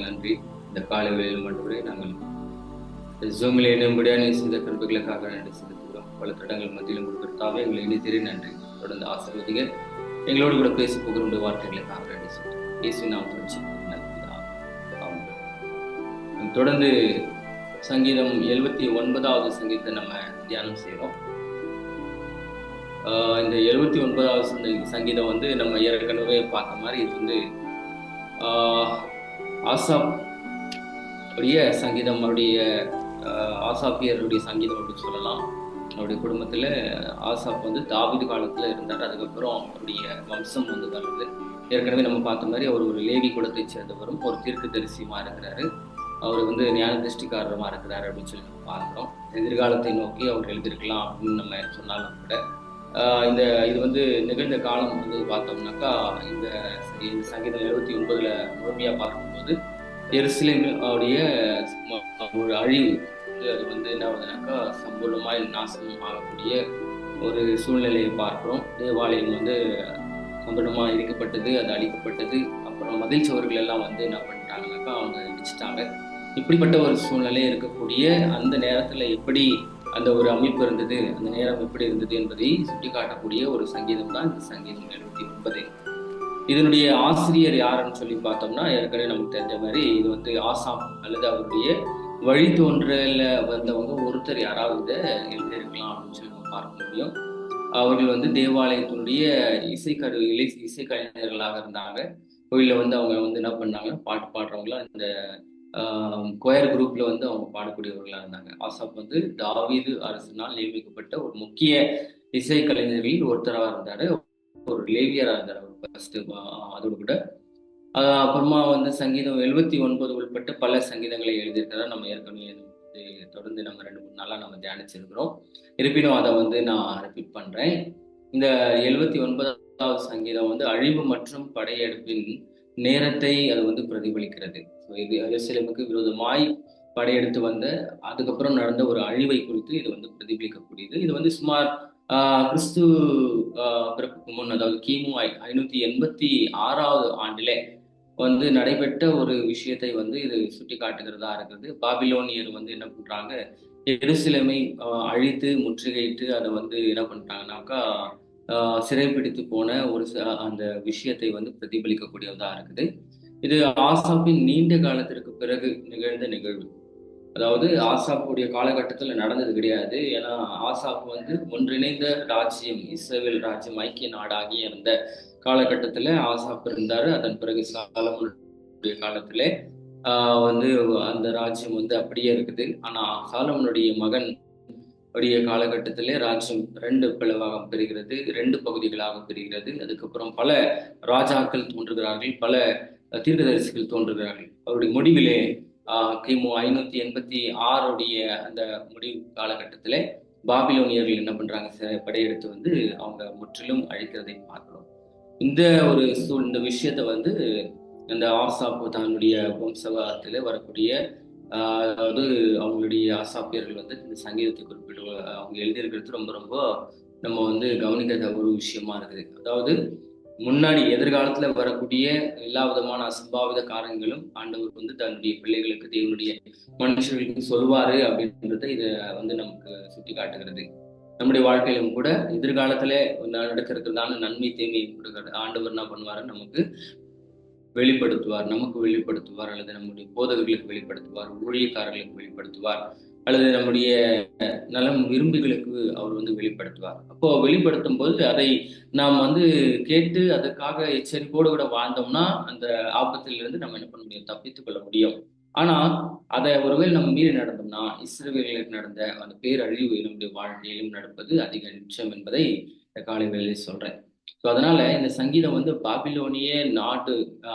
நன்றி. இந்த காலை வேளையில் ஆண்டவரே நாங்கள் ஜூமில் இணையும்படியான இந்த கிருபைகளுக்காக நன்றி செலுத்துகிறோம். பல தடங்கள் மத்தியிலும் கொடுக்கிறதாவே எங்களை இணைத்திரே நன்றி. தொடர்ந்து ஆசீர்வதிங்க. எங்களோடு கூட பேசி போகிற வார்த்தைகளுக்காக நன்றி செலுத்துகிறோம். இயேசுவின் நாமத்தில் ஜெபிக்கிறோம். தொடர்ந்து சங்கீதம் 79வது சங்கீதத்தை நம்ம தியானம் செய்யறோம். இந்த 79வது சங்கீதம் வந்து நம்ம ஏற்கனவே பார்த்த மாதிரி இது வந்து ஆசாப் உடைய சங்கீதம், அவருடைய ஆசாப்பியருடைய சங்கீதம் அப்படின்னு சொல்லலாம். அவருடைய குடும்பத்தில் ஆசாப் வந்து தாவீது காலத்தில் இருந்தார். அதுக்கப்புறம் அவருடைய வம்சம் வந்து வளர்ந்து, ஏற்கனவே நம்ம பார்த்த மாதிரி அவர் ஒரு லேவி குலத்தை சேர்ந்தவரும் ஒரு தீர்க்க தரிசியமாக இருக்கிறாரு. அவர் வந்து ஞான திருஷ்டிக்காரமாக இருக்கிறாரு அப்படின்னு சொல்லி நம்ம பார்க்குறோம். எதிர்காலத்தை நோக்கி அவர் எழுதியிருக்கலாம் அப்படின்னு நம்ம சொன்னாலும் கூட இது வந்து நிகழ்ந்த காலம் வந்து பார்த்தோம்னாக்கா இந்த சங்கீதம் 79ல் முழுமையாக பார்க்கும்போது எருசலேம் அவருடைய ஒரு அழிவு அது வந்து என்ன ஆகுதுனாக்கா சம்பூர்ணமாய் நாசம் ஆகக்கூடிய ஒரு சூழ்நிலையை பார்க்குறோம். தேவாலயம் வந்து சம்பூர்ணமாக இடிக்கப்பட்டது, அது அழிக்கப்பட்டது. அப்புறம் மதில் சுவர்கள் எல்லாம் வந்து என்ன பண்ணிட்டாங்கனாக்கா அவங்க இடிச்சிட்டாங்க. இப்படிப்பட்ட ஒரு சூழ்நிலை இருக்கக்கூடிய அந்த நேரத்தில் எப்படி அந்த ஒரு அமைப்பு இருந்தது, அந்த நேரம் எப்படி இருந்தது என்பதை சுட்டி காட்டக்கூடிய ஒரு சங்கீதம் தான் இந்த சங்கீதம் 79. இதனுடைய ஆசிரியர் யாருன்னு சொல்லி பார்த்தோம்னா ஏற்கனவே நமக்கு தெரிஞ்ச மாதிரி இது வந்து ஆசாப் அல்லது அவருடைய வழித்தோன்றல வந்தவங்க ஒருத்தர் யாராவது இதை எழுதியிருக்கலாம் அப்படின்னு சொல்லி நம்ம பார்க்க முடியும். அவர்கள் வந்து தேவாலயத்தினுடைய இசைக்கலைஞர்களாக இருந்தாங்க. கோயிலில் வந்து அவங்க வந்து என்ன பண்ணாங்க, பாட்டு பாடுறவங்களா இந்த கொயர் குரூப்ல வந்து அவங்க பாடக்கூடியவர்களா இருந்தாங்க. ஆசாப் வந்து தாவீது அரசனால் நியமிக்கப்பட்ட ஒரு முக்கிய இசை கலைஞர்களில் ஒருத்தராக இருந்தாரு. ஒரு லேவியரா இருந்தார் அவர் ஃபர்ஸ்ட். அதோடு கூட அப்புறமா வந்து சங்கீதம் 79 உள்பட்ட பல சங்கீதங்களை எழுதியிருக்கிறார். நம்ம ஏற்கனவே தொடர்ந்து நம்ம 2-3 நாளா நம்ம தியானிச்சிருக்கிறோம். இருப்பினும் அதை வந்து நான் ரிப்பீட் பண்றேன். இந்த 79வது சங்கீதம் வந்து அழிவு மற்றும் படையெடுப்பின் நேரத்தை அது வந்து பிரதிபலிக்கிறது. இது எருசலேமுக்கு விரோதமாய் படையெடுத்து வந்த அதுக்கப்புறம் நடந்த ஒரு அழிவை குறித்து இது வந்து பிரதிபலிக்கக்கூடியது. இது வந்து சுமார் கிறிஸ்து பிறப்புக்கு முன், அதாவது கிமு 586வது ஆண்டிலே வந்து நடைபெற்ற ஒரு விஷயத்தை வந்து இது சுட்டி காட்டுகிறதா இருக்கிறது. பாபிலோனியர் வந்து என்ன பண்றாங்க, எருசலேமை அழித்து முற்றுகையிட்டு அதை வந்து என்ன பண்றாங்கன்னாக்கா சிறைப்பிடித்து போன ஒரு அந்த விஷயத்தை வந்து பிரதிபலிக்கக்கூடியதா இருக்குது. இது ஆசாப்பின் நீண்ட காலத்திற்கு பிறகு நிகழ்ந்த நிகழ்வு. அதாவது ஆசாப்புடைய காலகட்டத்தில் நடந்தது கிடையாது. ஏன்னா ஆசாப் வந்து ஒன்றிணைந்த ராஜ்யம், இஸ்ரவேல் ராஜ்யம் ஐக்கிய நாடாகி இருந்த காலகட்டத்தில் ஆசாப் இருந்தாரு. அதன் பிறகு சாலமோனுடைய காலத்திலே வந்து அந்த ராஜ்யம் வந்து அப்படியே இருக்குது. ஆனா சாலமோனுடைய மகன் உடைய காலகட்டத்திலே ராஜ்யம் 2 பிளவாக பிரிகிறது, 2 பகுதிகளாக பிரிகிறது. அதுக்கப்புறம் பல ராஜாக்கள் தோன்றுகிறார்கள், பல தீர்க்கதரிசிகள் தோன்றுகிறார்கள். அவருடைய முடிவிலே கிமு 586 அந்த முடிவு காலகட்டத்திலே பாபிலோனியர்கள் என்ன பண்றாங்க, படையெடுத்து வந்து அவங்க முற்றிலும் அழிக்கிறதை பார்க்கிறோம். இந்த விஷயத்த வந்து இந்த ஆசாப்பு தன்னுடைய வம்சகாலத்திலே வரக்கூடிய அதாவது அவங்களுடைய ஆசாப்பியர்கள் வந்து இந்த சங்கீதத்தை குறிப்பிடுவ அவங்க எழுதியிருக்கிறது ரொம்ப ரொம்ப நம்ம வந்து கவனிக்கிற ஒரு விஷயமா இருக்குது. அதாவது முன்னாடி எதிர்காலத்துல வரக்கூடிய எல்லா விதமான அசம்பாவித காரணங்களும் ஆண்டவர் வந்து தன்னுடைய பிள்ளைகளுக்கு, தேவனுடைய மனுஷர்களுக்கு சொல்வாரு அப்படின்றத இதை வந்து நமக்கு சுட்டி காட்டுகிறது. நம்முடைய வாழ்க்கையிலும் கூட எதிர்காலத்துல நடக்கிறதுக்கான நன்மை தீமை ஆண்டவர் என்ன பண்ணுவாரு, நமக்கு வெளிப்படுத்துவார் அல்லது நம்முடைய போதகர்களுக்கு வெளிப்படுத்துவார், ஊழியக்காரர்களுக்கு வெளிப்படுத்துவார், அல்லது நம்முடைய நலம் விரும்பிகளுக்கு அவர் வந்து வெளிப்படுத்துவார். அப்போ வெளிப்படுத்தும் போது அதை நாம் வந்து கேட்டு அதற்காக எச்சரிக்கையோடு கூட வாழ்ந்தோம்னா அந்த ஆபத்திலிருந்து நம்ம என்ன பண்ண முடியும், தப்பித்துக் கொள்ள முடியும். ஆனா அதை ஒருவேளை நம்ம மீறி நடந்தோம்னா இஸ்ரவேலுக்கு நடந்த அந்த பேரழிவு நம்முடைய வாழ்க்கையிலும் நடப்பது அதிக நிச்சயம் என்பதை காலை வேளையிலே சொல்றேன். ஸோ அதனால இந்த சங்கீதம் வந்து பாபிலோனிய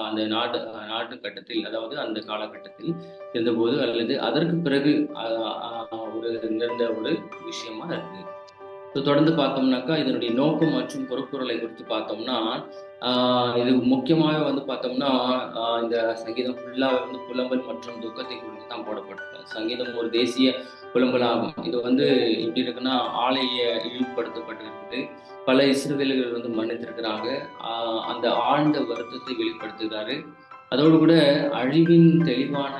அந்த நாட்டு கட்டத்தில், அதாவது அந்த காலகட்டத்தில் இருந்தபோது அல்லது அதற்கு பிறகு நடந்த ஒரு விஷயமா இருக்கு. தொடர்ந்து பார்த்தோம்னாக்கா இதனுடைய நோக்கம் மற்றும் பொறுப்புகளை குறித்து பார்த்தோம்னா இது முக்கியமாக வந்து பார்த்தோம்னா இந்த சங்கீதம் ஃபுல்லாக வந்து புலம்பல் மற்றும் துக்கத்தை குறித்து தான் போடப்பட்டிருக்கும். சங்கீதம் ஒரு தேசிய புலம்பலாகும். இது வந்து எப்படி இருக்குன்னா ஆலய இழிவுபடுத்தப்பட்டிருக்குது. பல இஸ்ரவேலர்கள் வந்து மன்னித்திருக்கிறாங்க. அந்த ஆழ்ந்த வருத்தத்தை வெளிப்படுத்துகிறாரு. அதோடு கூட அழிவின் தெளிவான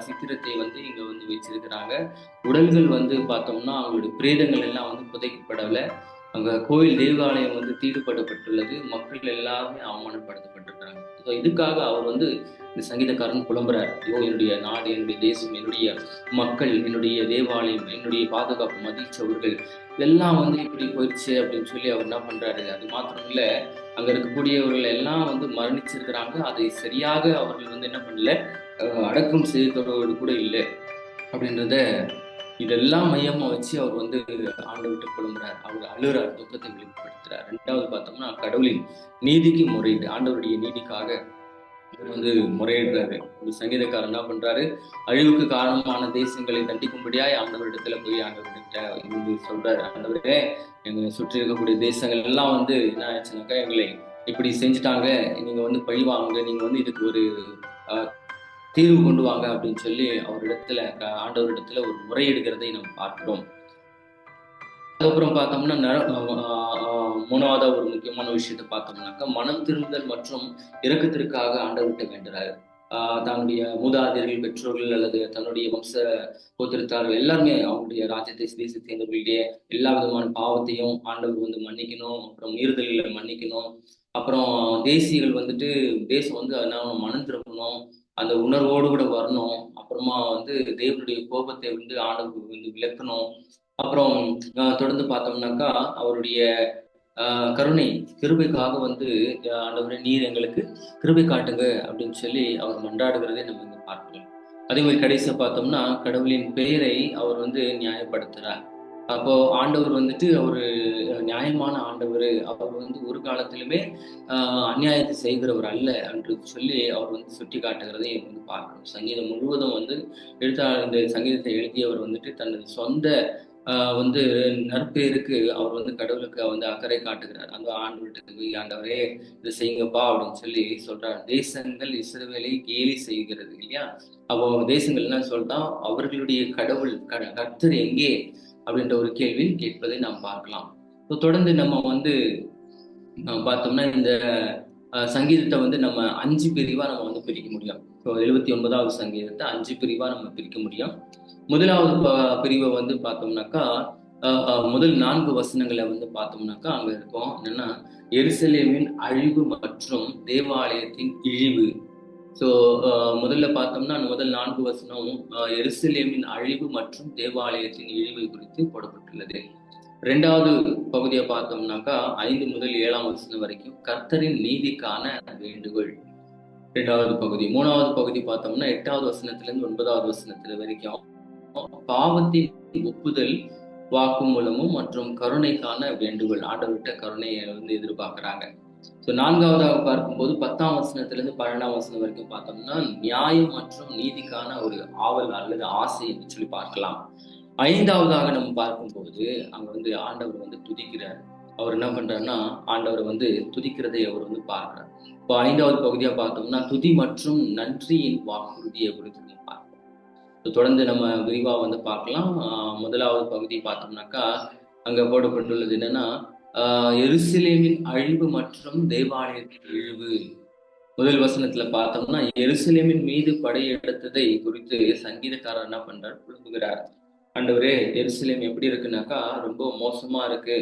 சித்திரத்தை வந்து இங்க வந்து வச்சிருக்கிறாங்க. உடல்கள் வந்து பார்த்தோம்னா, அவங்களுடைய பிரேதங்கள் எல்லாம் வந்து புதைக்கப்படல. அங்க கோயில் தேவாலயம் வந்து தீட்டுப்படப்பட்டுள்ளது. மக்கள் எல்லாருமே அவமானப்படுத்தப்பட்டிருக்கிறாங்க. ஸோ இதுக்காக அவர் வந்து இந்த சங்கீதக்காரன் புலம்புறார். ஐயோ! என்னுடைய நாடு, என்னுடைய தேசம், என்னுடைய மக்கள், என்னுடைய தேவாலயம், என்னுடைய பாதுகாப்பு மதிச்சவர்கள் இதெல்லாம் வந்து இப்படி போயிடுச்சு அப்படின்னு சொல்லி அவர் என்ன பண்றாரு. அது மாத்திரம் இல்ல, அங்க இருக்கக்கூடியவர்கள் எல்லாம் வந்து மரணிச்சிருக்கிறாங்க. அதை சரியாக அவர்கள் வந்து என்ன பண்ணல, அடக்கம் செய்ததோடு கூட இல்லை அப்படின்றத இதெல்லாம் மையமா வச்சு அவர் வந்து ஆண்டவர்கிட்ட புலம்புறார். அவர் அழுறார், துக்கத்தை வெளிப்படுத்துறார். 2வது பார்த்தோம்னா கடவுளின் நீதிக்கு முறையீடு. ஆண்டவருடைய நீதிக்காக இவர் வந்து முறையிடுறாரு. ஒரு சங்கீதக்காரர் என்ன பண்றாரு, அழிவுக்கு காரணமான தேசங்களை தண்டிக்கும்படியாய் ஆண்டவரிடத்துல போய் ஆண்டவர்கிட்ட இருந்து சொல்றாரு, ஆண்டவரே எங்களை சுற்றி இருக்கக்கூடிய தேசங்கள் எல்லாம் வந்து என்ன ஆச்சுனாக்கா எங்களை இப்படி செஞ்சுட்டாங்க, நீங்க வந்து பழி வாங்குங்க, நீங்க வந்து இதுக்கு ஒரு தீர்வு கொண்டு வாங்க அப்படின்னு சொல்லி அவரிடத்துல ஆண்டவரிடத்துல ஒரு முறையிடுகிறதை நம்ம பார்க்கிறோம். அதுக்கப்புறம் பார்த்தோம்னா 3வதா ஒரு முக்கியமான விஷயத்தை பார்த்தோம்னாக்கா, மனம் திரும்புதல் மற்றும் இரக்கத்திற்காக ஆண்டவர்கிட்ட வேண்டுறாரு. தன்னுடைய மூதாதையர்கள், பெற்றோர்கள் அல்லது தன்னுடைய வம்ச கோத்திரத்தார்கள் எல்லாருமே அவங்களுடைய ராஜ்யத்தை தேசத்தினுடைய எல்லா விதமான பாவத்தையும் ஆண்டவர் வந்து மன்னிக்கணும். அப்புறம் மீறுதல்களை மன்னிக்கணும். அப்புறம் தேசியர்கள் வந்துட்டு தேசம் வந்து மனம் திரும்பணும். அந்த உணர்வோடு கூட வரணும். அப்புறமா வந்து தேவனுடைய கோபத்தை வந்து ஆண்டவர் வந்து விளக்கணும். அப்புறம் தொடர்ந்து பார்த்தோம்னாக்கா அவருடைய கருணை கிருபைக்காக வந்து ஆண்டவரே நீர் எங்களுக்கு கிருபை காட்டுங்க அப்படின்னு சொல்லி அவர் மன்றாடுகிறதை நம்ம இங்க பார்க்கலாம். அதே மாதிரி கடைசியா பார்த்தோம்னா கடவுளின் பெயரை அவர் வந்து நியாயப்படுத்துறார். அப்போ ஆண்டவர் வந்துட்டு அவரு நியாயமான ஆண்டவர், அவர் வந்து ஒரு காலத்திலுமே அநியாயத்தை செய்கிறவர் அல்ல என்று சொல்லி அவர் வந்து சுட்டி காட்டுகிறதை வந்து பார்க்கணும். சங்கீதம் முழுவதும் வந்து இந்த சங்கீதத்தை எழுதியவர் வந்துட்டு தனது சொந்த வந்து நற்பேருக்கு அவர் வந்து கடவுளுக்கு வந்து அக்கறை காட்டுகிறார். அந்த ஆண்டவர்கிட்ட போய் ஆண்டவரே இதை செய்யுங்கப்பா அப்படின்னு சொல்லி சொல்றார். தேசங்கள் இஸ்ரவேலை கேலி செய்கிறது இல்லையா? அப்போ தேசங்கள் என்ன சொல்றா, அவர்களுடைய கடவுள் கர்த்தர் எங்கே அப்படின்ற ஒரு கேள்வி கேட்பதை நாம் பார்க்கலாம். தொடர்ந்து நம்ம வந்து பார்த்தோம்னா இந்த சங்கீதத்தை வந்து நம்ம 5 பிரிவா நம்ம வந்து பிரிக்க முடியும். 79வது சங்கீதத்தை 5 பிரிவா நம்ம பிரிக்க முடியும். முதலாவது பிரிவை வந்து பார்த்தோம்னாக்கா முதல் 4 வசனங்களை வந்து பார்த்தோம்னாக்கா அங்க இருக்கும் என்னன்னா, எருசலேமின் அழிவு மற்றும் தேவாலயத்தின் இழிவு. ஸோ முதல்ல பார்த்தோம்னா முதல் 4 வசனம் எருசலேமின் அழிவு மற்றும் தேவாலயத்தின் இழிவு குறித்து போடப்பட்டுள்ளது. 2வது பகுதியை பார்த்தோம்னாக்கா 5 முதல் 7ஆம் வசனம் வரைக்கும் கர்த்தரின் நீதிக்கான வேண்டுகோள் 2வது பகுதி. 3வது பகுதி பார்த்தோம்னா 8வது வசனத்திலிருந்து 9வது வசனத்துல வரைக்கும் பாவத்தின் ஒப்புதல் வாக்குமூலமும் மற்றும் கருணைக்கான வேண்டுகோள். ஆண்டவர்கிட்ட கருணையை வந்து எதிர்பார்க்கிறாங்க. ஸோ 4வதாக பார்க்கும்போது 10ஆம் வசனத்திலிருந்து 12ஆம் வசனம் வரைக்கும் பார்த்தோம்னா நியாயம் மற்றும் நீதிக்கான ஒரு ஆவல் அல்லது ஆசை என்று சொல்லி பார்க்கலாம். 5வதாக நம்ம பார்க்கும்போது அங்க வந்து ஆண்டவர் வந்து துதிக்கிறார். அவர் என்ன பண்றாருன்னா ஆண்டவர் வந்து துதிக்கிறதை அவர் வந்து பார்க்கிறார். இப்போ 5வது பகுதியா பார்த்தோம்னா துதி மற்றும் நன்றியின் வாக்குறுதியை குறித்து நம்ம பார்க்கலாம். தொடர்ந்து நம்ம விரிவா வந்து பார்க்கலாம். முதலாவது பகுதி பார்த்தோம்னாக்கா அங்க போடப்பட்டுள்ளது என்னன்னா, எருசலேமின் அழிவு மற்றும் தேவாலயத்தின் இழிவு. முதல் வசனத்துல பார்த்தோம்னா எருசலேமின் மீது படையெடுத்ததை குறித்து சங்கீதக்காரர் என்ன பண்றார், புலம்புகிறார். ஆண்டவரே எருசலேம் எப்படி இருக்குனாக்கா ரொம்ப மோசமா இருக்கு,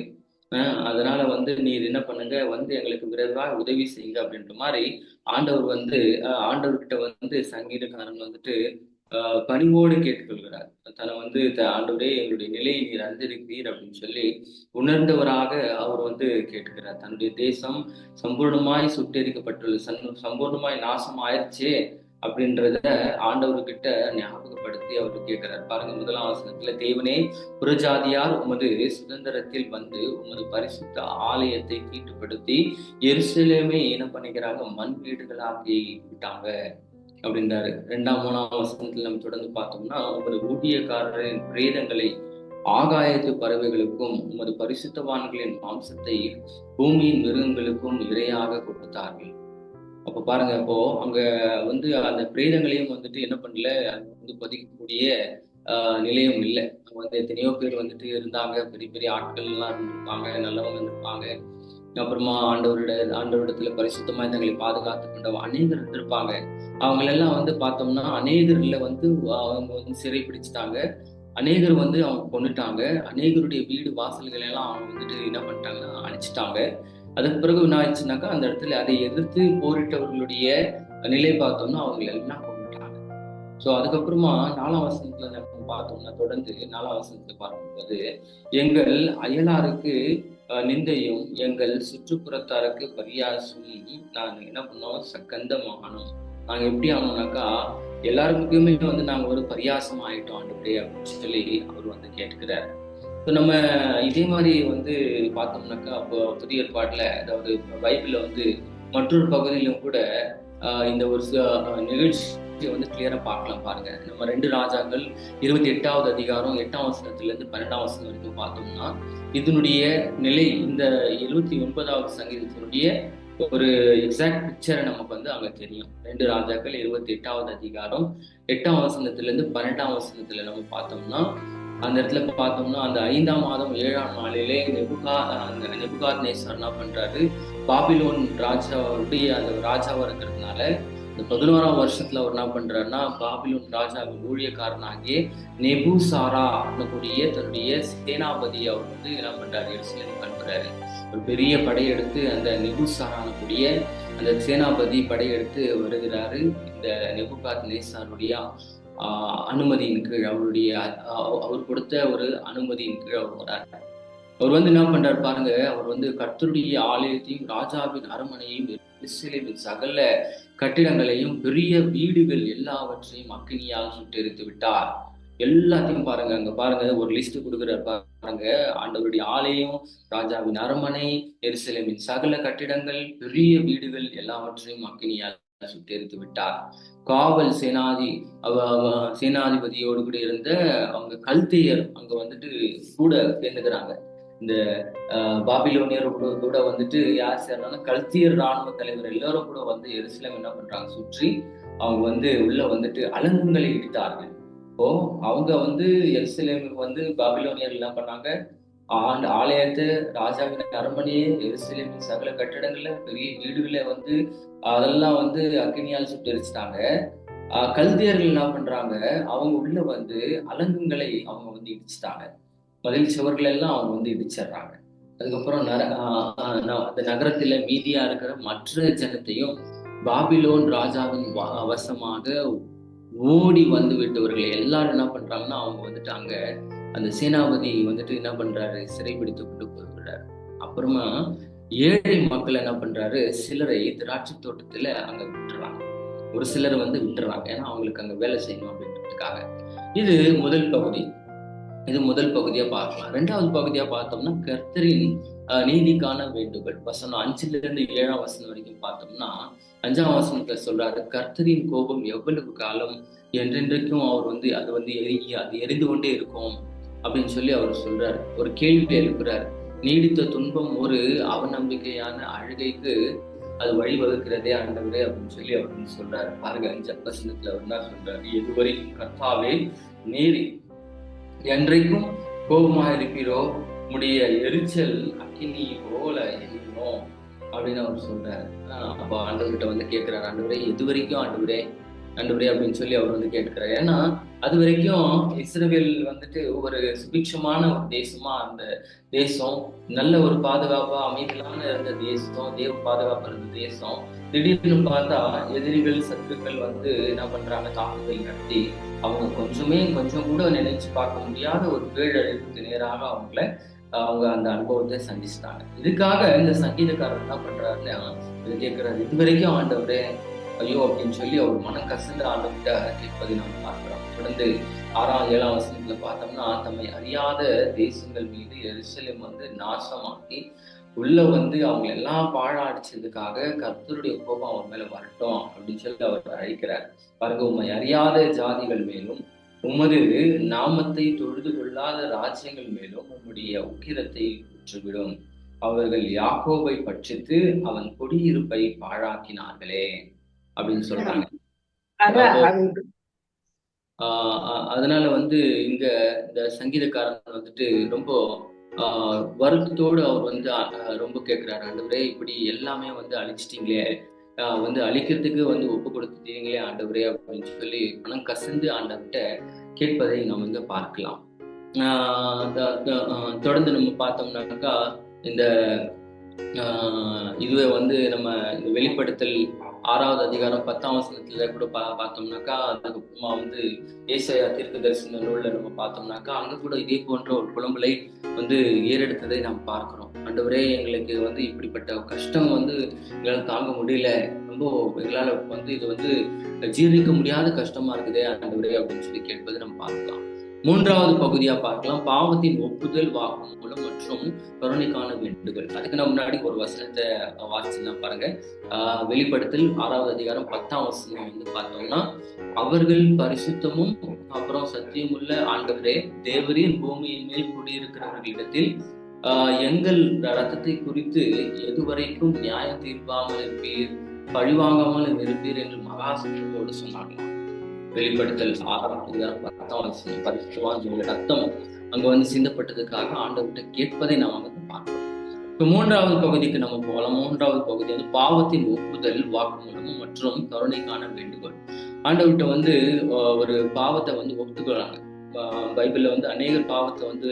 அதனால வந்து நீர் என்ன பண்ணுங்க, வந்து எங்களுக்கு விரைவாக உதவி செய்யுங்க அப்படின்ற மாதிரி ஆண்டவர் வந்து ஆண்டவர்கிட்ட வந்து சங்கீதக்காரன் வந்துட்டு பணிவோடு கேட்டுக்கொள்கிறார். தன்னை வந்து ஆண்டவரே எங்களுடைய நிலையை நீர் அறிந்திருக்கிறீர் அப்படின்னு சொல்லி உணர்ந்தவராக அவர் வந்து கேட்டுக்கிறார். தன்னுடைய தேசம் சம்பூர்ணமாய் சுட்டெரிக்கப்பட்டுள்ளது, சம்பூர்ணமாய் நாசம் ஆயிடுச்சே அப்படின்றத ஆண்டவர்கிட்ட ஞாபகப்படுத்தி அவர் கேட்கிறார். பாருங்க, 1ஆம் வசனத்துல தேவனே புறஜாதியார் உமது சுதந்திரத்தில் வந்து உமது பரிசுத்த ஆலயத்தை தீட்டுப்படுத்தி எருசலேமே என்ன பண்ணிக்கிறாங்க, மண் வீடுகளாக்கி விட்டாங்க அப்படின்றாரு. 2ஆம் 3ஆம் வசனத்துல நம்ம தொடர்ந்து பார்த்தோம்னா உமது ஊழியக்காரரின் பிரேதங்களை ஆகாயத்து பறவைகளுக்கும் உமது பரிசுத்தவான்களின் மாம்சத்தை பூமியின் மிருகங்களுக்கும் இரையாக கொடுத்தார்கள். அப்ப பாருங்க, அப்போ அங்க வந்து அந்த பிரேதங்களையும் வந்துட்டு என்ன பண்ணல, வந்து பதிக்கக்கூடிய நிலையம் இல்லை. அங்க வந்து எத்தனையோ பேர் வந்துட்டு இருந்தாங்க, பெரிய பெரிய ஆட்கள் எல்லாம் இருந்திருப்பாங்க, நல்லவங்க இருந்திருப்பாங்க. அப்புறமா ஆண்டவரிடத்துல பரிசுத்தமா தங்களை பாதுகாத்து கொண்ட அநேகர் இருந்திருப்பாங்க. அவங்களெல்லாம் வந்து பார்த்தோம்னா அநேகர்ல வந்து அவங்க வந்து சிறை பிடிச்சிட்டாங்க. அநேகர் வந்து அவங்க கொன்னுட்டாங்க. அநேகருடைய வீடு வாசல்கள் எல்லாம் அவங்க வந்துட்டு என்ன பண்ணிட்டாங்கன்னா அழிச்சிட்டாங்க. அதுக்கு பிறகு என்ன ஆயிடுச்சுனாக்கா, அந்த இடத்துல அதை எதிர்த்து போரிட்டவர்களுடைய நிலை பார்த்தோம்னா அவங்க எல்லாம் கொன்னுட்டாங்க. ஸோ அதுக்கப்புறமா 4ஆம் வசனத்துல நம்ம பார்த்தோம்னா, தொடர்ந்து 4ஆம் வசனத்துல பார்க்கும்போது, எங்கள் அயலாருக்கு நிந்தையும் எங்கள் சுற்றுப்புறத்தாருக்கு பரியாசமும் நான் என்ன பண்ணோம், கந்தமானோம். நாங்க எப்படி ஆனோம்னாக்கா, எல்லாருக்குமே வந்து நாங்க ஒரு பரியாசம் ஆயிட்டோம் ஆண்டவரே அப்படின்னு சொல்லி அவர் வந்து கேட்கிறார். இப்போ நம்ம இதே மாதிரி வந்து பார்த்தோம்னாக்கா, அப்போ புதிய ஏற்பாட்டுல, அதாவது பைபிள்ல வந்து மற்றொரு பகுதியிலும் கூட இந்த ஒரு நிகழ்ச்சியை வந்து கிளியரா பார்க்கலாம் பாருங்க. நம்ம 2 ராஜாக்கள் 28வது அதிகாரம் 8ஆம் வசனத்துல இருந்து 12ஆம் வசனம் வரைக்கும் பார்த்தோம்னா, இதனுடைய நிலை இந்த 79வது சங்கீதத்தினுடைய ஒரு எக்ஸாக்ட் பிக்சரை நமக்கு வந்து அங்க தெரியும். 2 ராஜாக்கள் 28வது அதிகாரம் 8ஆம் வசனத்துல இருந்து 12ஆம் வசனத்துல நம்ம பார்த்தோம்னா, அந்த இடத்துல பார்த்தோம்னா, அந்த 5ஆம் மாதம் 7ஆம் நாளிலே நெபுகாத்நேசர் என்ன பண்றாரு, பாபிலோன் ராஜாவுடைய அந்த ராஜாவா இருக்கிறதுனால, இந்த 11ஆம் வருஷத்துல அவர் என்ன பண்றாருன்னா, பாபிலோன் ராஜாவின் ஊழியக்காரனாகிய நெபுசாரா கூடிய தன்னுடைய சேனாபதி அவர் வந்து என்ன பண்றாரு, எருசலேமுக்கு அனுப்புறாரு. ஒரு பெரிய படையெடுத்து அந்த நெபுசாரான கூடிய அந்த சேனாபதி படையெடுத்து வருகிறாரு. இந்த நெபுகாத்நேசருடைய அனுமதியின் கீழ், அவர் கொடுத்த ஒரு அனுமதியின் கீழ் அவர் வரார். அவர் வந்து என்ன பண்றாரு பாருங்க, அவர் வந்து கர்த்தருடைய ஆலயத்தையும் ராஜாவின் அரண்மனையும் எருசலேமின் சகல கட்டிடங்களையும் பெரிய வீடுகள் எல்லாவற்றையும் அக்கினியால் சுட்டெரித்து விட்டார். எல்லாத்தையும் பாருங்க, அங்க பாருங்க ஒரு லிஸ்ட் கொடுக்குறாரு பாருங்க. ஆண்டவருடைய ஆலயம், ராஜாவின் அரண்மனை, எருசலேமின் சகல கட்டிடங்கள், பெரிய வீடுகள் எல்லாவற்றையும் அக்கினியால் சுட்டெரித்து விட்டார். காவல் சேனாதிபதியோடு கூட இருந்த அவங்க கல்தேயர் அங்க வந்துட்டு கூட சேர்ந்துக்கிறாங்க. இந்த பாபிலோனியர் கூட வந்துட்டு யார் சேர்றாங்கன்னா, கல்தியர் ராணுவ தலைவர் எல்லாரும் கூட வந்து எருசலேம் என்ன பண்றாங்க, சுற்றி அவங்க வந்து உள்ள வந்துட்டு அலங்குகளை இடித்தார்கள். இப்போ அவங்க வந்து எருசலேமுக்கு வந்து பாபிலோனியர் என்ன பண்ணாங்க, ஆலயத்தை, ராஜாவின் அரண்மனையே, எருசலேமின் சகல கட்டிடங்கள்ல பெரிய வீடுகளை வந்து அதெல்லாம் வந்து அக்னியால் சுட்டு எரிச்சிட்டாங்க. கல்தியர்கள் என்ன பண்றாங்க, அவங்க உள்ள வந்து அலங்குங்களை அவங்க வந்து இடிச்சிட்டாங்க. மதில் சுவர்கள் எல்லாம் அவங்க வந்து இடிச்சிடுறாங்க. அதுக்கப்புறம் அந்த நகரத்துல மீதியா இருக்கிற மற்ற ஜனத்தையும் பாபிலோன் ராஜாவின் வசமாக ஓடி வந்து விட்டவர்கள் எல்லாரும் என்ன பண்றாங்கன்னா, அவங்க வந்துட்டு அங்க அந்த சேனாபதி வந்துட்டு என்ன பண்றாரு, சிறைபிடித்து கொண்டு போகிறாரு. அப்புறமா ஏழை மக்கள் என்ன பண்றாரு, சிலரை திராட்சை தோட்டத்துல அங்க விட்டுறாங்க. ஒரு சிலரை வந்து விட்டுறாங்க, ஏன்னா அவங்களுக்கு அங்க வேலை செய்யணும் அப்படின்றதுக்காக. இது முதல் பகுதி. இது முதல் பகுதியா பார்க்கலாம். 2வது பகுதியா பார்த்தோம்னா, கர்த்தரின் நீதிக்கான வேண்டுகோள். வசனம் 5ல இருந்து 7ஆம் வசனம் வரைக்கும் பார்த்தோம்னா, 5ஆம் வசனத்துல சொல்றாரு, கர்த்தரின் கோபம் எவ்வளவு காலம், என்றென்றைக்கும் அவர் வந்து அது வந்து அது எரிந்து கொண்டே இருக்கும் அப்படின்னு சொல்லி அவர் சொல்றாரு. ஒரு கேள்வி எழுப்புறாரு, நீடித்த துன்பம் ஒரு அவநம்பிக்கையான அழுகைக்கு அது வழிவகுக்கிறதே ஆண்டவரே அப்படின்னு சொல்லி அவர் வந்து சொல்றாரு. பாருங்க 5ஆம் வசனத்துல அவர் என்ன சொல்றாரு, எதுவரைக்கும் கர்த்தாவே நீர் என்றைக்கும் கோபமாக இருப்பீரோ, உடைய எரிச்சல் அக்கினி போல எரியணும் அப்படின்னு அவர் சொல்றாரு. அப்போ ஆண்டவர்கிட்ட வந்து கேட்கிறாரு, ஆண்டவரே எது வரைக்கும் ஆண்டவரே அப்படின்னு சொல்லி அவர் வந்து கேட்கிறார். ஏன்னா அது வரைக்கும் இஸ்ரவேல் வந்துட்டு ஒரு சுபிக்ஷமான ஒரு தேசமா, அந்த தேசம் நல்ல ஒரு பாதுகாப்பா அமைதியான இருந்த தேசம், தேவ பாதுகாப்பு இருந்த தேசம், திடீர்னு பார்த்தா எதிரிகள் சத்துருக்கள் வந்து என்ன பண்றாங்க, தாக்குதல் நடத்தி அவங்க கொஞ்சம் கூட நினைச்சு பார்க்க முடியாத ஒரு பேரழிவுக்கு நேராக அவங்க அந்த அனுபவத்தை சந்திச்சிட்டாங்க. இதுக்காக இந்த சங்கீதக்காரர் என்ன பண்றாருன்னா, இது கேட்கிறாரு, இது வரைக்கும் ஆண்டவரே ஐயோ அப்படின்னு சொல்லி அவர் மனம் கசந்து ஆண்டவர்கிட்ட கேட்பதை நம்ம பார்க்கிறோம். தொடர்ந்து 6ஆம் 7ஆம் வசனத்துல பார்த்தோம்னா, தம்மை அறியாத தேசங்கள் மீது எருசலேம் வந்து நாசமாக்கி உள்ள வந்து அவங்க எல்லாம் பாழாடிச்சதுக்காக கர்த்தருடைய கோபம் அவர் மேல வரட்டும் அப்படின்னு சொல்லி அவர் அழைக்கிறார். பாருங்க, உண்மை அறியாத ஜாதிகள் மேலும் உமது நாமத்தை தொழுது கொள்ளாத ராஜ்யங்கள் மேலும் உம்முடைய உக்கிரத்தை விட்டுவிடும். அவர்கள் யாக்கோபை பட்சித்து அவன் குடியிருப்பை பாழாக்கினார்களே அப்படின்னு சொல்றாங்க. அதனால வந்து இங்க இந்த சங்கீதக்காரன் வந்துட்டு ரொம்ப வருத்தத்தோடு அவர் வந்து ரொம்ப கேட்கிறாரு, ஆண்டவரே இப்படி எல்லாமே வந்து அழிச்சிட்டீங்களே, வந்து அழிக்கிறதுக்கு வந்து ஒப்பு கொடுத்துட்டீங்களே ஆண்டவரே அப்படின்னு சொல்லி மனம் கசிந்து ஆண்டவர்கிட்ட கேட்பதை நம்ம இங்க பார்க்கலாம். தொடர்ந்து நம்ம பார்த்தோம்னாக்கா இந்த இதுவே வந்து நம்ம இந்த வெளிப்படுத்தல் 6வது அதிகாரம் 10ஆம் வசனத்துல கூட பார்த்தோம்னாக்கா, அதுக்கப்புறமா வந்து ஏசாயா தீர்க்கதரிசன நூல்ல நம்ம பார்த்தோம்னாக்கா, அங்க கூட இதே போன்ற ஒரு புலம்பலை வந்து ஏறெடுத்ததை நாம் பார்க்கிறோம். ஆண்டவரே எங்களுக்கு வந்து இப்படிப்பட்ட கஷ்டம் வந்து எங்களால் தாங்க முடியல, ரொம்ப எங்களால வந்து இது வந்து ஜீர்ணிக்க முடியாத கஷ்டமா இருக்குதே ஆண்டவரே அப்படின்னு சொல்லி கேட்பது நம்ம பார்க்கலாம். 3வது பகுதியா பார்க்கலாம், பாவத்தின் ஒப்புதல் வாக்குமூலம் மற்றும் கருணைக்கான வேண்டுதல். அதுக்கு நம்ம முன்னாடி ஒரு வசனத்தை வாசிச்சுதான் பாருங்க. வெளிப்படுத்தல் 6வது அதிகாரம் 10ஆம் வசனம் வந்து பார்த்தோம்னா, அவர்கள் பரிசுத்தமும் அப்புறம் சத்தியமுள்ள ஆண்டவரே, தேவரின் பூமியின் மேல் குடியிருக்கிறவர்களிடத்தில் எங்கள் ரத்தத்தை குறித்து எதுவரைக்கும் நியாயம் தீர்ப்பாமல் இருப்பீர், பழிவாங்காமல் இருப்பீர் என்று மகாசனத்தோடு சொன்னார்கள். வெளிப்படுத்தல் 6ஆம் அதிகாரம் 10ஆம் வசனம், பரிசுத்தவான் ரத்தம் அங்க வந்து சிந்தப்பட்டதுக்காக ஆண்டவர்கிட்ட கேட்பதை நாம் வந்து பார்க்கிறோம். இப்ப 3வது பகுதிக்கு நம்ம போகலாம். 3வது பகுதி வந்து பாவத்தின் ஒப்புதல் வாக்குமூலம் மற்றும் கருணைக்கான வேண்டுகோள். ஆண்டவர்கிட்ட வந்து ஒரு பாவத்தை வந்து ஒத்துக்கிறாங்க. பைபிள்ல வந்து அநேகர் பாவத்தை வந்து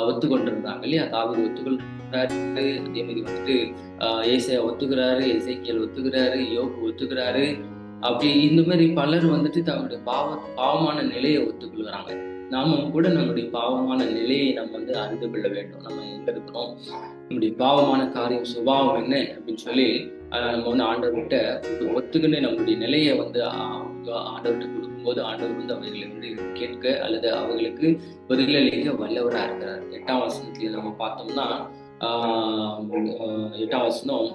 ஒத்துக்கொண்டிருந்தாங்க இல்லையா? தாவீது ஒத்துக்கொள்றாரு, அதே மாதிரி வந்துட்டு ஏசாயா ஒத்துக்கிறாரு, எசேக்கியேல் ஒத்துக்கிறாரு, யோபு ஒத்துக்கிறாரு. அப்படி இந்த மாதிரி பலர் வந்துட்டு தங்களுடைய பாவமான நிலையை ஒத்துக்கொள்கிறாங்க. நாமும் கூட நம்முடைய பாவமான நிலையை நம்ம வந்து அறிந்து கொள்ள வேண்டும். நம்ம எங்க இருக்கிறோம், நம்முடைய பாவமான காரியம் சுபாவம் என்ன அப்படின்னு சொல்லி நம்ம வந்து ஆண்டவர்கிட்ட ஒத்துக்கின்னு நம்மளுடைய நிலையை வந்து ஆண்டவர்கிட்ட கொடுக்கும்போது ஆண்டவர் வந்து அவைகளை வந்து கேட்க அல்லது அவர்களுக்கு பதிலளிக்க வல்லவராக இருக்கிறார். 8ஆம் வசனத்துல நம்ம பார்த்தோம்னா 8ஆம் வசனம்,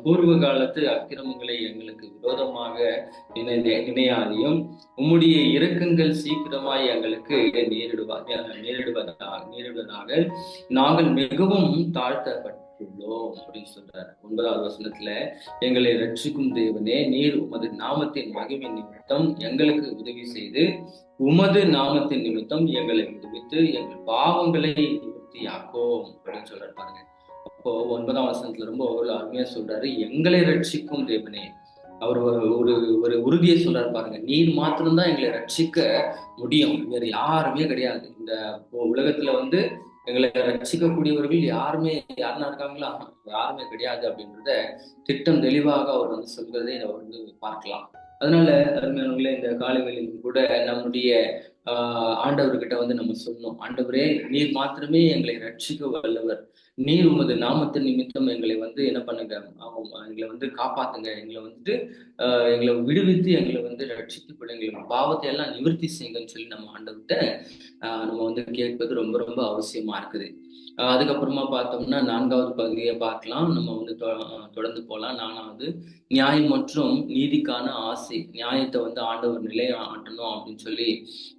பூர்வ காலத்து அக்கிரமங்களை எங்களுக்கு விரோதமாக நினையாதையும் உம்முடைய இரக்கங்கள் சீக்கிரமாய் எங்களுக்கு நேரிடுவதாக நாங்கள் மிகவும் தாழ்த்தப்பட்டுள்ளோம் அப்படின்னு சொல்றாரு. 9வது வசனத்துல, எங்களை ரட்சிக்கும் தேவனே, நீர் உமது நாமத்தின் மகிமை நிமித்தம் எங்களுக்கு உதவி செய்து உமது நாமத்தின் நிமித்தம் எங்களை விடுவித்து எங்கள் பாவங்களை நிவர்த்தியாக்கும் அப்படின்னு சொல்றாரு பாருங்க. அப்போ 9ஆம் வசனத்துல ரொம்ப ஒரு அருமையா சொல்றாரு, எங்களை ரட்சிக்கும் தேவனே. அவர் ஒரு ஒரு உறுதியை சொல்றாரு பாருங்க, நீர் மாத்திரம்தான் எங்களை ரட்சிக்க முடியும், வேற யாருமே கிடையாது. இந்த உலகத்துல வந்து எங்களை ரட்சிக்கக்கூடியவர்கள் யாருன்னா இருக்காங்களா? யாருமே கிடையாது அப்படின்றத திட்டம் தெளிவாக அவர் வந்து சொல்கிறதை அவர் வந்து பார்க்கலாம். அதனால அருமையானவர்களே, இந்த காலங்களிலும் கூட நம்முடைய ஆண்டவர்கிட்ட வந்து நம்ம சொன்னோம், ஆண்டவரே நீர் மாத்திரமே எங்களை ரட்சிக்க வல்லவர், நீர் உமது நாமத்தின் நிமித்தம் எங்களை வந்து என்ன பண்ணுங்க, எங்களை வந்து காப்பாத்துங்க, எங்களை வந்துட்டு எங்களை விடுவித்து எங்களை வந்து ரட்சித்து எங்களை பாவத்தை எல்லாம் நிவர்த்தி செய்யுங்கன்னு சொல்லி நம்ம ஆண்டவர்கிட்ட நம்ம வந்து கேட்பது ரொம்ப ரொம்ப அவசியமா இருக்குது. அதுக்கப்புறமா பார்த்தோம்னா 4வது பகுதியை பார்க்கலாம். நம்ம வந்து தொடர்ந்து போகலாம். 4வது, நியாயம் மற்றும் நீதிக்கான ஆசை. நியாயத்தை வந்து ஆண்டவர் நிலையாட்டணும் அப்படின்னு சொல்லி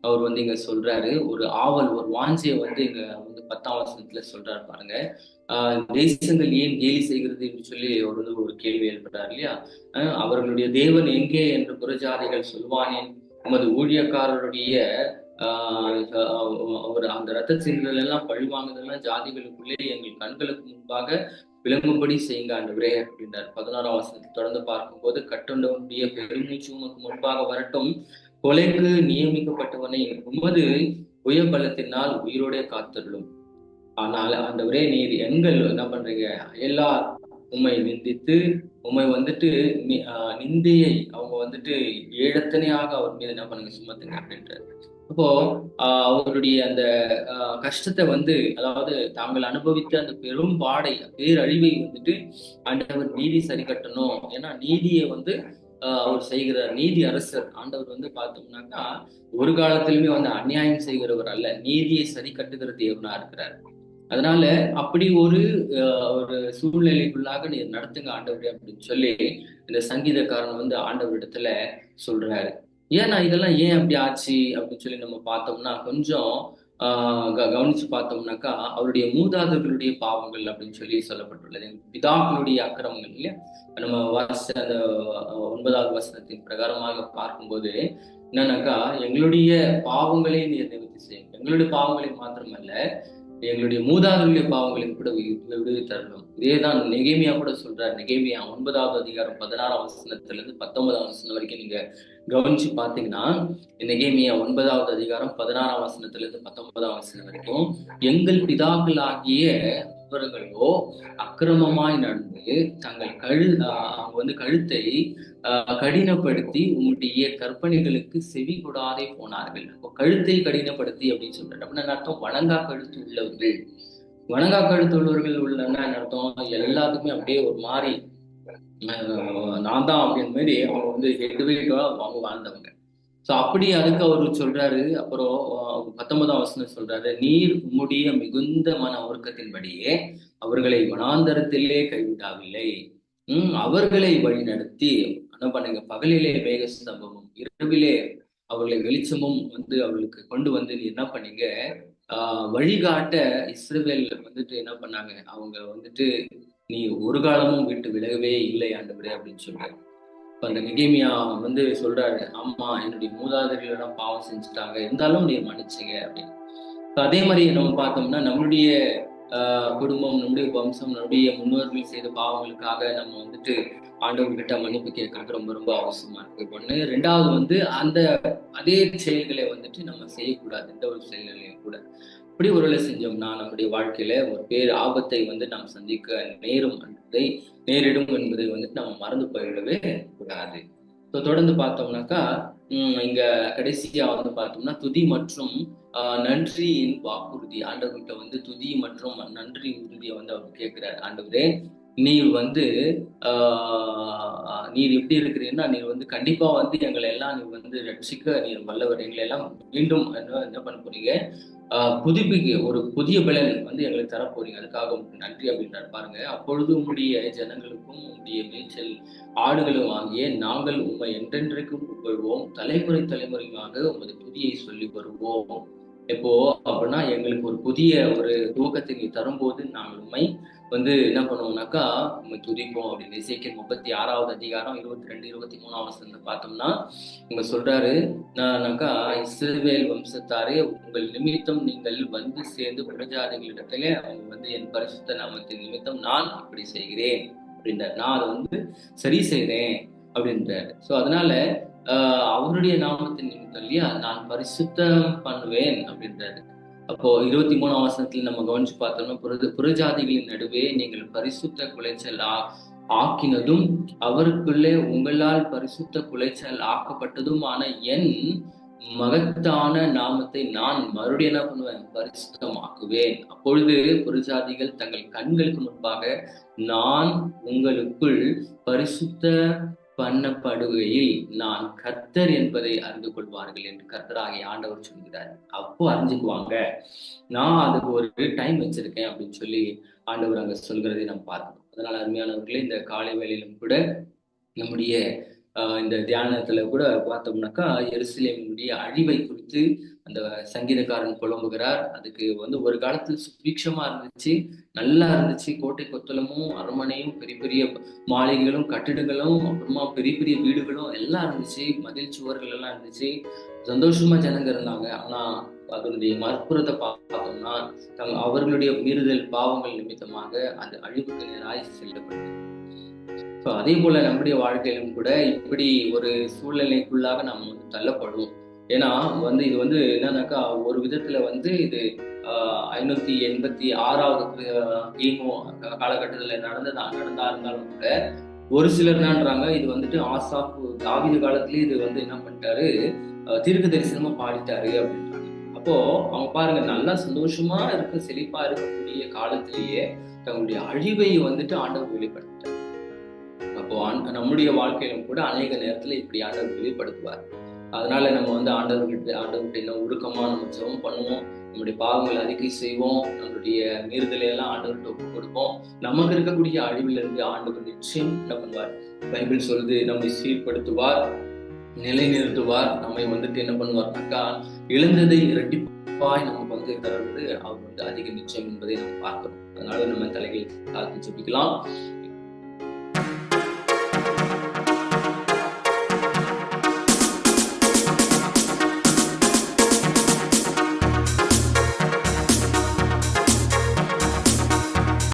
அவர் வந்து இங்க சொல்றாரு. ஒரு ஆவல், ஒரு வாஞ்சையை வந்து இங்க வந்து 10ஆம் வசனத்துல சொல்றாரு பாருங்க. தேசங்கள் ஏன் கேலி செய்கிறது என்று சொல்லி அவர் வந்து ஒரு கேள்வி எழுப்புறாரு இல்லையா? அவர்களுடைய தேவன் எங்கே என்று புறஜாதிகள் சொல்வானேன், உமது ஊழியக்காரருடைய அவர் அந்த ரத்த சிந்தல் எல்லாம் பழிவாங்குதெல்லாம் ஜாதிகளுக்குள்ளே எங்கள் கண்களுக்கு முன்பாக விளங்கும்படி செய்யுங்க ஆண்டவரே அப்படின்றார். 16ஆம் வசனத்தை தொடர்ந்து பார்க்கும்போது, கட்டுண்டவனுடைய பெருமூச்சு உமக்கு முன்பாக வரட்டும், கொலைக்கு நியமிக்கப்பட்டவனை உமது உயர்பலத்தினால் உயிரோட காத்தருளும். ஆனால் ஆண்டவரே நீர் எங்கள் என்ன பண்றீங்க, எல்லா உண்மை நிந்தித்து உண்மை வந்துட்டு நிந்தையை அவங்க வந்துட்டு ஏழத்தனையாக அவர் மீது என்ன பண்ணுங்க சுமத்துங்க அப்படின்றாரு. அப்போ அவருடைய அந்த கஷ்டத்தை வந்து, அதாவது தாங்கள் அனுபவித்த அந்த பெரும் பாடை பேரழிவை வந்துட்டு ஆண்டவர் நீதி சரி கட்டணும். ஏன்னா நீதியை வந்து அவர் செய்கிறார், நீதி அரசர். ஆண்டவர் வந்து பார்த்தோம்னாக்கா ஒரு காலத்திலுமே வந்து அநியாயம் செய்கிறவர் அல்ல, நீதியை சரி கட்டுகிற தேவனா இருக்கிறார். அதனால அப்படி ஒரு சூழ்நிலைக்குள்ளாக நீர் நடத்துங்க ஆண்டவர் அப்படின்னு சொல்லி இந்த சங்கீதக்காரன் வந்து ஆண்டவரிடத்துல சொல்றாரு. ஏன்னா இதெல்லாம் ஏன் அப்படி ஆச்சு அப்படின்னு சொல்லி நம்ம பார்த்தோம்னா, கொஞ்சம் கவனிச்சு பார்த்தோம்னாக்கா அவருடைய மூதாதையர்களுடைய பாவங்கள் அப்படின்னு சொல்லி சொல்லப்பட்டுள்ளது, பிதாக்களுடைய அக்கிரமங்கள் இல்லையா? நம்ம வாசிச்ச அந்த 9வது வசனத்தின் பிரகாரமாக பார்க்கும்போது என்னன்னாக்கா, எங்களுடைய பாவங்களை நீர் நிவர்த்தி செய்யும். எங்களுடைய பாவங்களை மாத்திரமல்ல, எங்களுடைய மூதாதையுடைய பாவங்களை கூட விடுவித்தரணும். இதேதான் நெகேமியா கூட சொல்றார். நெகேமியா 9வது அதிகாரம் 16ஆம் வசனத்துல இருந்து 19ஆம் வசனம் வரைக்கும் நீங்க கவனிச்சு பார்த்தீங்கன்னா, நெகேமியா 9வது அதிகாரம் 16ஆம் வசனத்துல இருந்து 19ஆம் வசனம் வரைக்கும், எங்கள் பிதாக்களாகிய அவர்களோ அக்கிரமமாய் நடந்து தங்கள் அவங்க கழுத்தை கடினப்படுத்தி உம்முடைய கற்பனைகளுக்கு செவி கொடாதே போனார்கள். அப்போ கழுத்தை கடினப்படுத்தி அப்படின்னு சொல்றாரு. அப்படின்னா அர்த்தம் வணங்கா கழுத்து உள்ளவர்கள். வணங்கா கழுத்து உள்ளவர்கள் உள்ளன்னா என்ன அர்த்தம்? எல்லாத்துக்குமே அப்படியே ஒரு மாதிரி நான் தான் அப்படின்ற மாதிரி அவங்க ஹெட்வெயிட்டா அவங்க வாழ்ந்தவங்க. சோ அப்படி அதுக்கு அவரு சொல்றாரு. அப்புறம் 19ஆம் வசனம் சொல்றாரு, நீர் உம்முடைய மிகுந்த மன ஒருக்கத்தின்படியே அவர்களை வனாந்தரத்திலே கைவிடாவில்லை. அவர்களை வழி நடத்தி என்ன பண்ணுங்க, பகலிலே மேக ஸ்தம்பமும் இரவிலே அவர்களை வெளிச்சமும் அவர்களுக்கு கொண்டு நீ என்ன பண்ணீங்க, வழிகாட்ட இஸ்ரவேல் என்ன பண்ணாங்க, அவங்க நீ ஒரு காலமும் விட்டு விலகவே இல்லை ஆண்டவரே அப்படின்னு சொல்றாரு. அந்த நெகேமியா சொல்றாரு, அம்மா என்னுடைய மூதாதையர்களெல்லாம் பாவம் செஞ்சுட்டாங்க, இருந்தாலும் நீ மன்னிச்சீங்க அப்படின்னு. அதே மாதிரி நம்ம பார்த்தோம்னா நம்மளுடைய குடும்பம், நம்முடைய வம்சம், நம்முடைய முன்னோர்கள் செய்த பாவங்களுக்காக நம்ம ஆண்டவர்கிட்ட மன்னிப்பு கேட்கறது ரொம்ப ரொம்ப அவசியமா இருக்கு. ஒண்ணு. ரெண்டாவது அந்த அதே செயல்களை நம்ம செய்யக்கூடாது. எந்த ஒரு செயல்களையும் கூட இப்படி ஒருவேளை செஞ்சோம்னா நம்முடைய வாழ்க்கையில ஒரு பேர் ஆபத்தை நாம் சந்திக்க நேரும் என்பதை நேரிடும் என்பதை நம்ம மறந்து போயிடவே கூடாது. தொடர்ந்து பார்த்தோம்னாக்கா இங்க கடைசியா பார்த்தோம்னா துதி மற்றும் நன்றியின் வாக்குறுதி. ஆண்டவர்கிட்ட துதி மற்றும் நன்றி உறுதியை அவர் கேட்கிறார். ஆண்டவரே, நீர் நீர் எப்படி இருக்கிறீங்கன்னா, நீர் கண்டிப்பா எங்களை எல்லாம் நீர் ரட்சிக்க நீர் வல்லவர். எங்களை எல்லாம் மீண்டும் என்ன பண்ண போறீங்க, புதுப்பிக்க ஒரு புதிய பலன் எங்களுக்கு தர போறீங்க. அதுக்காக உங்களுக்கு நன்றி அப்படின்றார் பாருங்க. அப்பொழுது உங்களுடைய ஜனங்களுக்கும் உங்களுடைய மேய்ச்சல் ஆடுகளும் ஆகிய நாங்கள் உண்மை என்றென்றைக்கும் புகழ்வோம், தலைமுறை தலைமுறையாக உமது துதியை சொல்லி வருவோம். இப்போ அப்படின்னா எங்களுக்கு ஒரு புதிய ஒரு துவக்கத்தை நீ தரும்போது நாங்கள் உண்மை என்ன பண்ணுவோம்னாக்கா உண்மை துதிப்போம் அப்படின்னு. எசேக்கியேல் 36வது அதிகாரம் 22, 23ஆம் வசனத்தை பார்த்தோம்னா இவங்க சொல்றாரு, இஸ்ரவேல் வம்சத்தாரே, உங்கள் நிமித்தம் நீங்கள் சேர்ந்து புறஜாதிகளிடத்திலே அவங்க என் பரிசுத்த நாமத்தின் நிமித்தம் நான் இப்படி செய்கிறேன் அப்படின்றார். நான் அதை சரி செய்றேன் அப்படின்றாரு. சோ அதனால அவருடைய நாமத்தின் நிமித்தம் இல்லையா நான் பரிசுத்தம் பண்ணுவேன் அப்படின்றாரு. அப்போ 23ஆம் வசனத்தில் நம்ம கவனிச்சு பார்த்தோம்னா, புறஜாதிகளின் நடுவே நீங்கள் பரிசுத்த குலைச்சல் ஆக்கினதும் அவருக்குள்ளே உங்களால் பரிசுத்த குலைச்சல் ஆக்கப்பட்டதுமான என் மகத்தான நாமத்தை நான் மறுபடியும் என்ன பண்ணுவேன், பரிசுத்தமாக்குவேன். அப்பொழுது புறஜாதிகள் தங்கள் கண்களுக்கு முன்பாக நான் உங்களுக்குள் பரிசுத்த பண்ணப்படுகையில் நான் கர்த்தர் என்பதை அறிந்து கொள்வார்கள் என்று கர்த்தராகிய ஆண்டவர் சொல்கிறார். அப்போ அறிஞ்சுக்குவாங்க, நான் அதுக்கு ஒரு டைம் வச்சிருக்கேன் அப்படின்னு சொல்லி ஆண்டவர் அங்க சொல்கிறதை நம்ம பார்க்கணும். அதனால அருமையானவர்களே, இந்த காலை வேளையிலும் கூட நம்முடைய இந்த தியானத்துல கூட பார்த்தோம்னாக்கா எருசலேமினுடைய அழிவை குறித்து அந்த சங்கீதக்காரன் புலம்புகிறார். அதுக்கு ஒரு காலத்துல சுபிக்ஷமா இருந்துச்சு, நல்லா இருந்துச்சு, கோட்டை கொத்தளமும் அரண்மனையும் பெரிய பெரிய மாளிகைகளும் கட்டிடங்களும் அப்புறமா பெரிய பெரிய வீடுகளும் எல்லாம் இருந்துச்சு, மதில் சுவர்கள் எல்லாம் இருந்துச்சு, சந்தோஷமா ஜனங்க இருந்தாங்க. ஆனா அதனுடைய மறுபுறத்தை பார்த்தோம்னா அவர்களுடைய மீறுதல் பாவங்கள் நிமித்தமாக அது அழிவுக்கு நேராய் செல்லப்பட்டது. அதே போல நம்முடைய வாழ்க்கையிலும் கூட இப்படி ஒரு சூழ்நிலைக்குள்ளாக நம்ம தள்ளப்படுவோம். ஏன்னா இது என்னன்னாக்கா ஒரு விதத்துல இது 586வது கிமு காலகட்டத்துல நடந்தா இருந்தாலும் கூட ஒரு சிலர் என்னன்றாங்க, இது ஆசாப்பு தாவீது காலத்திலேயே இது என்ன பண்ணிட்டாரு, தீர்க்க தரிசனமா பாடிட்டாரு அப்படின்றாங்க. அப்போ அவங்க பாருங்க, நல்லா சந்தோஷமா இருக்க செழிப்பா இருக்கக்கூடிய காலத்திலேயே தங்களுடைய அழிவை ஆண்டவர் வெளிப்படுத்திட்டார். அப்போ நம்முடைய வாழ்க்கையிலும் கூட அநேக நேரத்துல இப்படி ஆண்டவர் வெளிப்படுத்துவார். அதனால நம்ம ஆண்டவர்கிட்ட இன்னும் ஒழுக்கமா நம்ம ஜெபம் பண்ணுவோம், நம்முடைய பாவங்களை அறிக்கை செய்வோம், நம்மளுடைய மீறுதலை எல்லாம் ஆண்டவர்கிட்ட ஒப்பு கொடுப்போம். நமக்கு இருக்கக்கூடிய அழிவுல இருந்து ஆண்டவர் நிச்சயம் என்ன பண்ணுவார், பைபிள் சொல்லுது, நம்மை சீர்படுத்துவார், நிலைநிறுத்துவார். நம்மை என்ன பண்ணுவார்னாக்கா இழந்ததை இரட்டிப்பாய் நமக்கு தருவது அவர் அதிக நிச்சயம் என்பதை நம்ம பார்க்கணும். அதனால நம்ம தலைகளை தாழ்த்தி ஜெபிக்கலாம்.